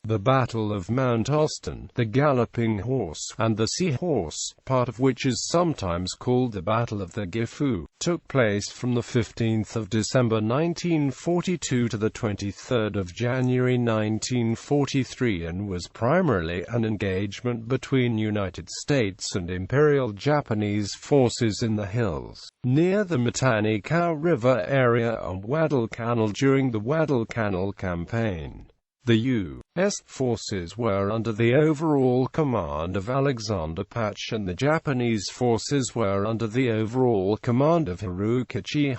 The Battle of Mount Austen, the Galloping Horse, and the Sea Horse, part of which is sometimes called the Battle of the Gifu, took place from the 15th of December 1942 to the 23rd of January 1943 and was primarily an engagement between United States and Imperial Japanese forces in the hills, near the Matanikau River area on Wedel Kanal during the Guadalcanal Campaign. The U.S. forces were under the overall command of Alexander Patch and the Japanese forces were under the overall command of Harukichi.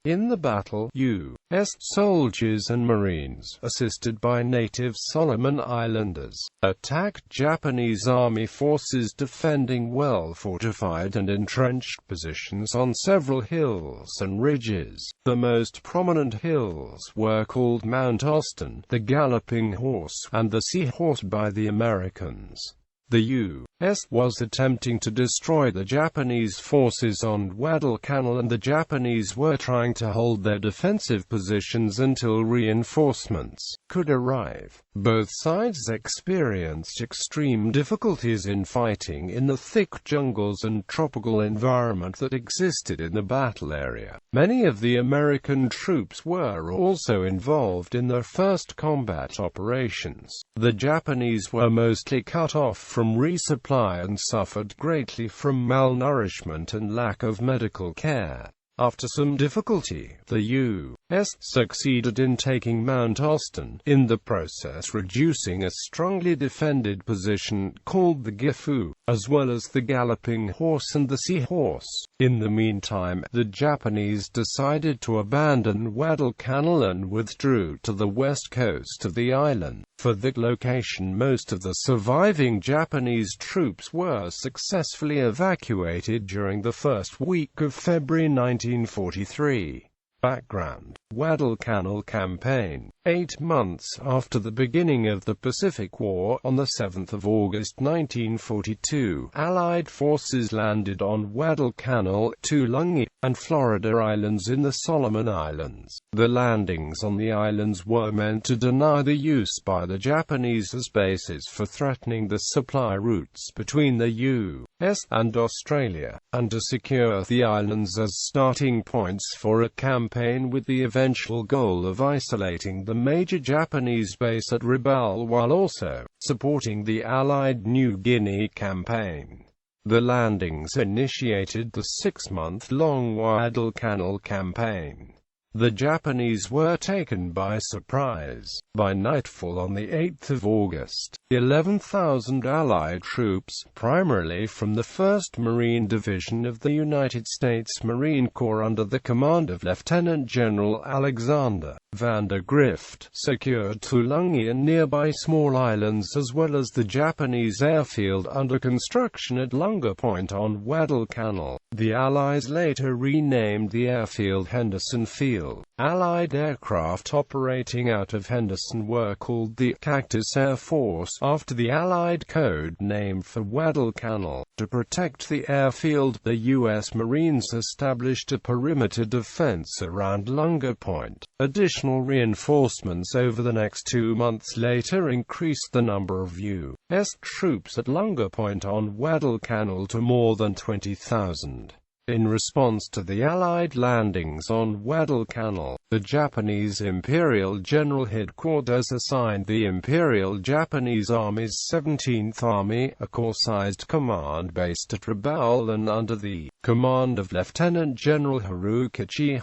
In the battle, U.S. soldiers and Marines, assisted by native Solomon Islanders, attacked Japanese Army forces defending well-fortified and entrenched positions on several hills and ridges. The most prominent hills were called Mount Austen, the Galloping Horse, and the Sea Horse by the Americans. The U.S. was attempting to destroy the Japanese forces on Guadalcanal and the Japanese were trying to hold their defensive positions until reinforcements could arrive. Both sides experienced extreme difficulties in fighting in the thick jungles and tropical environment that existed in the battle area. Many of the American troops were also involved in their first combat operations. The Japanese were mostly cut off from resupply and suffered greatly from malnourishment and lack of medical care. After some difficulty, the U.S. succeeded in taking Mount Austen, in the process reducing a strongly defended position called the Gifu, as well as the Galloping Horse and the Sea Horse. In the meantime, the Japanese decided to abandon Guadalcanal and withdrew to the west coast of the island. For that location, most of the surviving Japanese troops were successfully evacuated during the first week of February 1943. Background: Guadalcanal Campaign. 8 months after the beginning of the Pacific War, on the 7th of August 1942, Allied forces landed on Guadalcanal, Tulungi, and Florida Islands in the Solomon Islands. The landings on the islands were meant to deny the use by the Japanese as bases for threatening the supply routes between the U.S. and Australia, and to secure the islands as starting points for a campaign with the eventual goal of isolating the major Japanese base at Rabaul while also supporting the Allied New Guinea campaign. The landings initiated the 6-month-long Guadalcanal campaign. The Japanese were taken by surprise. By nightfall on the 8th of August, 11,000 Allied troops, primarily from the 1st Marine Division of the United States Marine Corps under the command of Lieutenant General Alexander Vandergrift, secured Tulungi and nearby small islands as well as the Japanese airfield under construction at Lunga Point on Guadalcanal. The Allies later renamed the airfield Henderson Field. Allied aircraft operating out of Henderson were called the Cactus Air Force, after the Allied code name for Guadalcanal. To protect the airfield, the U.S. Marines established a perimeter defense around Lunga Point. Additional reinforcements over the next 2 months later increased the number of U.S. troops at Lunga Point on Guadalcanal to more than 20,000. In response to the Allied landings on Guadalcanal, the Japanese Imperial General Headquarters assigned the Imperial Japanese Army's 17th Army, a corps-sized command based at Rabaul and under the command of Lieutenant General Harukichi,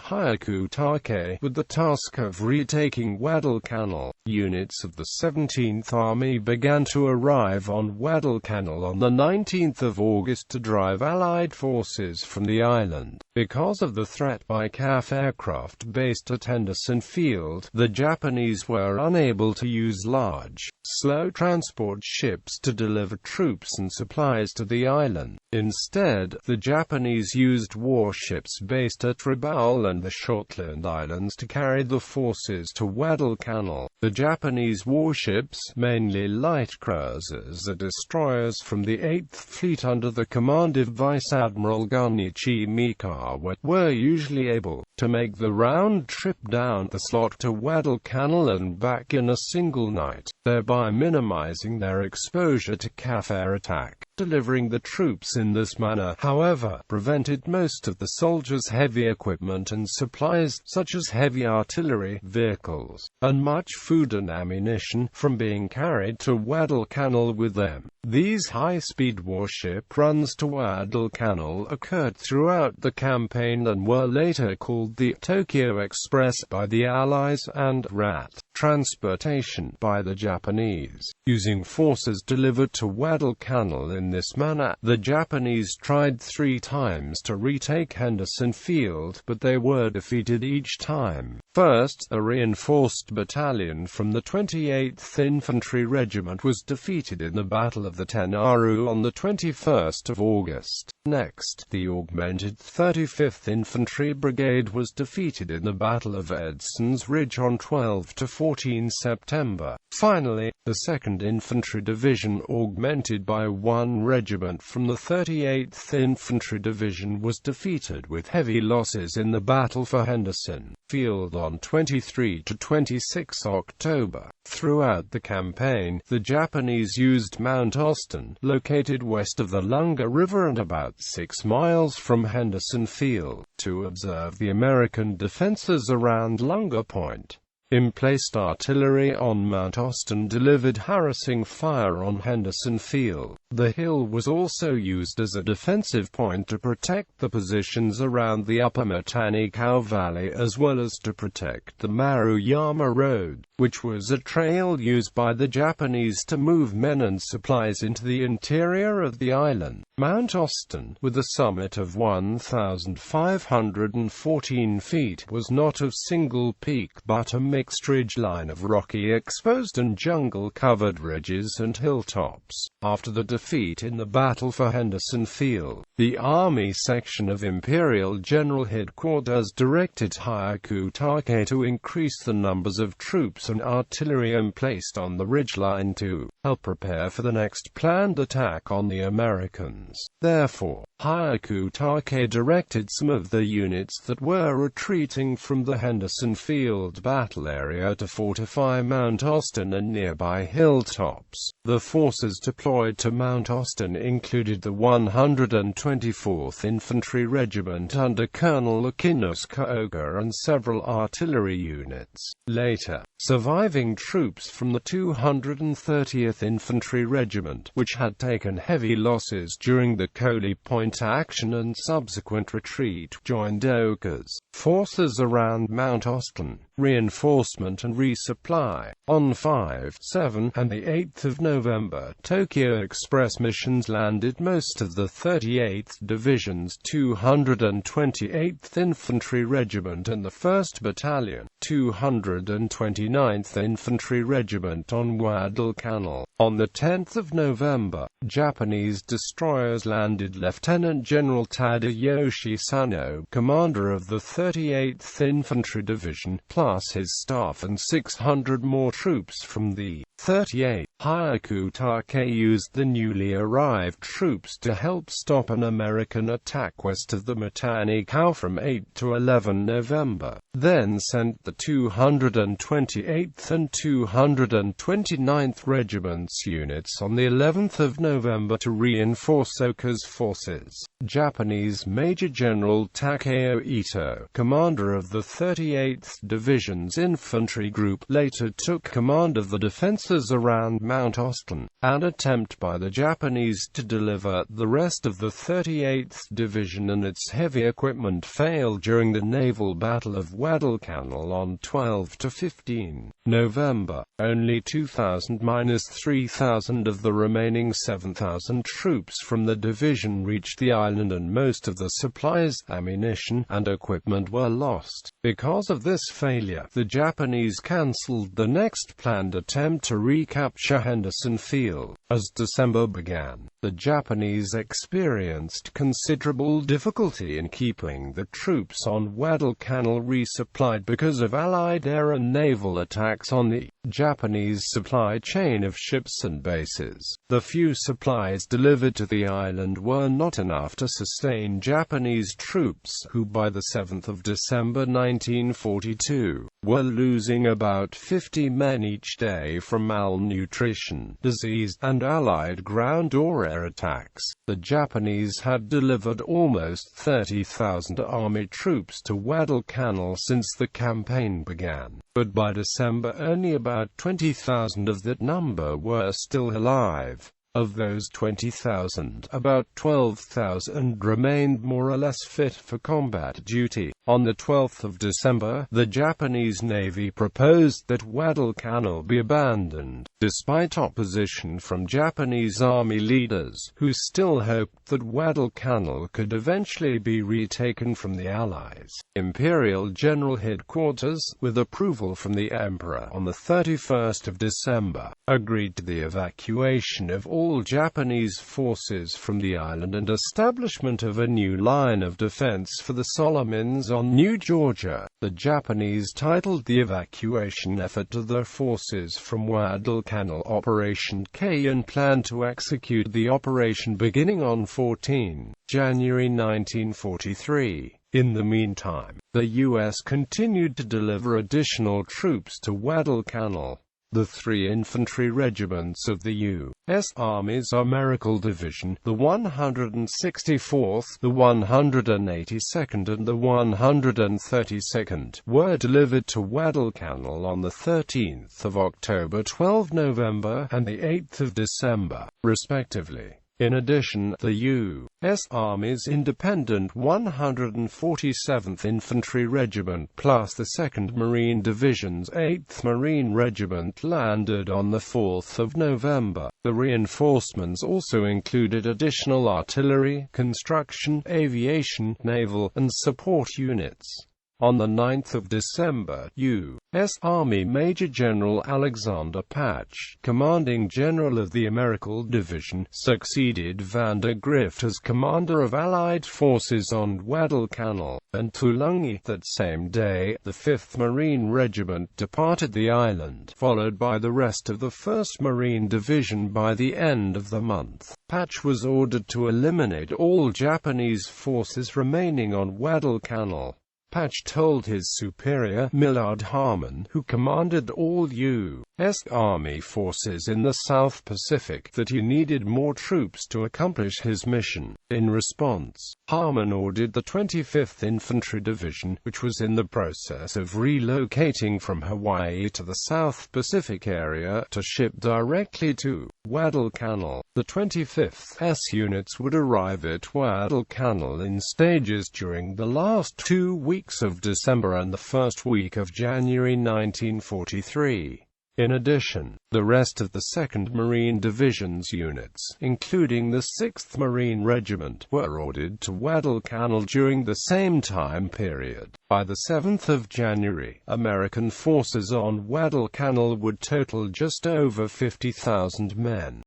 with the task of retaking Guadalcanal. Units of the 17th Army began to arrive on Guadalcanal on the 19th of August to drive Allied forces from the island. Because of the threat by CAF aircraft based at Henderson Field, the Japanese were unable to use large, slow transport ships to deliver troops and supplies to the island. Instead, the Japanese used warships based at Rabaul and the Shortland Islands to carry the forces to Guadalcanal. The Japanese warships, mainly light cruisers and destroyers from the 8th Fleet under the command of Vice Admiral Gunichi Mika, were usually able to make the round trip down the slot to Guadalcanal and back in a single night, thereby minimizing their exposure to Kaffir attack. Delivering the troops in this manner, however, prevented most of the soldiers' heavy equipment and supplies, such as heavy artillery, vehicles, and much food and ammunition, from being carried to Guadalcanal with them. These high-speed warship runs to Guadalcanal occurred throughout the campaign and were later called the Tokyo Express by the Allies and RAT transportation by the Japanese. Using forces delivered to Guadalcanal in this manner, the Japanese tried 3 times to retake Henderson Field, but they were defeated each time. First, a reinforced battalion from the 28th Infantry Regiment was defeated in the Battle of the Tenaru on the 21st of August. Next, the augmented 35th Infantry Brigade was defeated in the Battle of Edson's Ridge on 12 to 14 September. Finally, the 2nd Infantry Division, augmented by 1 regiment from the 38th Infantry Division, was defeated with heavy losses in the Battle for Henderson Field on 23 to 26 October. Throughout the campaign, the Japanese used Mount Austen, located west of the Lunga River and about 6 miles from Henderson Field, to observe the American defenses around Lunga Point. Emplaced artillery on Mount Austen delivered harassing fire on Henderson Field. The hill was also used as a defensive point to protect the positions around the upper Matanikau Valley as well as to protect the Maruyama Road, which was a trail used by the Japanese to move men and supplies into the interior of the island. Mount Austen, with a summit of 1,514 feet, was not a single peak but a mixed ridgeline of rocky exposed and jungle-covered ridges and hilltops. After the defeat in the Battle for Henderson Field, the Army section of Imperial General Headquarters directed Harukichi to increase the numbers of troops and artillery emplaced on the ridgeline to help prepare for the next planned attack on the Americans. Therefore, Harukichi directed some of the units that were retreating from the Henderson Field battle area to fortify Mount Austen and nearby hilltops. The forces deployed to Mount Austen included the 124th Infantry Regiment under Colonel Akinosuke Oga and several artillery units. Later, surviving troops from the 230th Infantry Regiment, which had taken heavy losses during the Coley Point action and subsequent retreat, joined Oga's forces around Mount Austen. Reinforcement and resupply. On 5, 7, and the 8th of November, Tokyo Express missions landed most of the 38th Division's 228th Infantry Regiment and the 1st Battalion, 229th Infantry Regiment on Guadalcanal. On the 10th of November, Japanese destroyers landed Lieutenant General Tadayoshi Sano, commander of the 38th Infantry Division, plus his staff and 600 more troops from the 38th. Harukichi used the newly arrived troops to help stop an American attack west of the Matanikau from 8 to 11 November, then sent the 228th and 229th Regiments units on the 11th of November to reinforce Oka's forces. Japanese Major General Takeo Ito, commander of the 38th Division's infantry group, later took command of the defenses around Mount Austen. An attempt by the Japanese to deliver the rest of the 38th Division and its heavy equipment failed during the naval Battle of Guadalcanal on 12 to 15 November. Only 2,000–3,000 of the remaining 7,000 troops from the division reached the island and most of the supplies, ammunition, and equipment were lost. Because of this failure, the Japanese cancelled the next planned attempt to recapture Henderson Field. As December began, the Japanese experienced considerable difficulty in keeping the troops on Guadalcanal resupplied because of Allied air and naval attacks on the Japanese supply chain of ships and bases. The few supplies delivered to the island were not enough to sustain Japanese troops, who by the 7th of December 1942, were losing about 50 men each day from malnutrition, disease, and Allied ground or air attacks. The Japanese had delivered almost 30,000 army troops to Guadalcanal since the campaign began, but by December only about 20,000 of that number were still alive. Of those 20,000, about 12,000 remained more or less fit for combat duty. On the 12th of December, the Japanese Navy proposed that Guadalcanal be abandoned, despite opposition from Japanese army leaders, who still hoped that Guadalcanal could eventually be retaken from the Allies. Imperial General Headquarters, with approval from the Emperor on the 31st of December, agreed to the evacuation of all Japanese forces from the island and establishment of a new line of defense for the Solomons on New Georgia. The Japanese titled the evacuation effort to their forces from Guadalcanal Operation K and planned to execute the operation beginning on 14 January 1943. In the meantime, the U.S. continued to deliver additional troops to Guadalcanal. The three infantry regiments of the U.S. Army's American Division, the 164th, the 182nd and the 132nd, were delivered to Guadalcanal on the 13th of October, 12 November, and the 8th of December, respectively. In addition, the U.S. Army's independent 147th Infantry Regiment plus the 2nd Marine Division's 8th Marine Regiment landed on the 4th of November. The reinforcements also included additional artillery, construction, aviation, naval, and support units. On the 9th of December, U.S. Army Major General Alexander Patch, commanding general of the American Division, succeeded Vandergrift as commander of Allied forces on Guadalcanal and Tulungi. That same day, the 5th Marine Regiment departed the island, followed by the rest of the 1st Marine Division by the end of the month. Patch was ordered to eliminate all Japanese forces remaining on Guadalcanal. Patch told his superior, Millard Harmon, who commanded all U.S. Army forces in the South Pacific, that he needed more troops to accomplish his mission. In response, Harmon ordered the 25th Infantry Division, which was in the process of relocating from Hawaii to the South Pacific area, to ship directly to Guadalcanal. The 25th S units would arrive at Guadalcanal in stages during the last 2 weeks of December and the first week of January 1943. In addition, the rest of the 2nd Marine Division's units, including the 6th Marine Regiment, were ordered to Guadalcanal during the same time period. By the 7th of January, American forces on Guadalcanal would total just over 50,000 men.